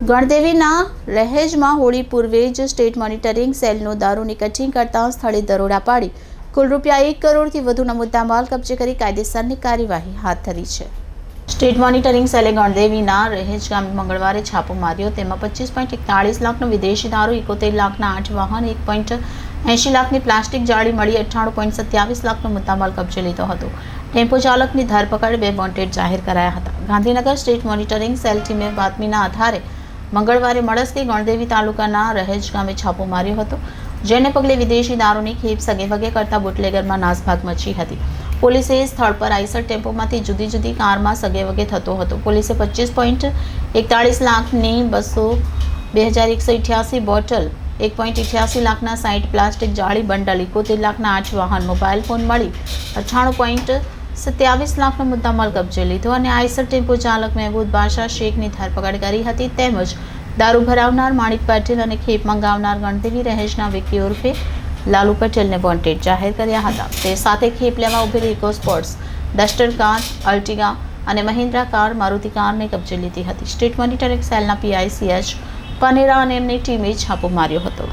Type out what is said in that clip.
ગણદેવીના રહેજમાં હોળી પૂર્વે જ state monitoring સેલનો દારૂની કટિંગ કરતા સ્થળે દરોડા પાડી કુલ રૂપિયા 1 કરોડથી વધુના મુદ્દામાલ કબજે કરી કાયદેસરની કાર્યવાહી હાથ ધરી છે. સ્ટેટ મોનિટરિંગ સેલે ગણદેવીના રહેજ ગામે મંગળવારે છાપો માર્યો. તેમાં 25.41 લાખનો વિદેશી દારૂ, 71 લાખના 8 વાહન, 1.80 લાખની પ્લાસ્ટિક જાળી મળી 98.27 લાખનો મુદ્દામાલ કબજે લીધો હતો. ટેમ્પો ચાલકની ધરપકડ, 2 વોન્ટેડ જાહેર કરાયા હતા. ગાંધીનગર સ્ટેટ મોનિટરિંગ સેલ ટીમે બાતમીના આધારે મંગળવારે મળસ્કે ગણદેવી તાલુકાના રહેજ ગામે છાપો માર્યો હતો, જેને પગલે વિદેશી દારૂની ખેપ સગેવગે કરતા બુટલેગરમાં નાસભાગ મચી હતી. પોલીસે સ્થળ પર આઈસર ટેમ્પોમાંથી જુદી જુદી કારમાં સગેવગે થતો હતો. પોલીસે 25.41 લાખની 2188 બોટલ, 1.88 લાખના 60 પ્લાસ્ટિક જાળી બંડલ, 71 લાખના 8 વાહન, મોબાઈલ ફોન મળી 98.27 લાખનો મુદ્દામાલ કબજે લીધો અને આઈસર ટેમ્પો ચાલક મહેબૂદ બાદશાહ શેખની ધરપકડ કરી હતી. તેમજ દારૂ ભરાવનાર માણિક પટેલ અને ખેપ મંગાવનાર ગણદેવી રહેજના વિકી ઉર્ફે લાલુ પટેલને વોન્ટેડ જાહેર કર્યા હતા. તે સાથે ખેપ લેવા ઉભેલી ઇકો સ્પોર્ટ્સ, ડસ્ટર કાર, અલ્ટિગા અને મહિન્દ્રા કાર, મારુતિ કારને કબજે લીધી હતી. સ્ટેટ મોનિટરિંગ સેલના PI CH પનેરા અને એમની ટીમે છાપો માર્યો હતો.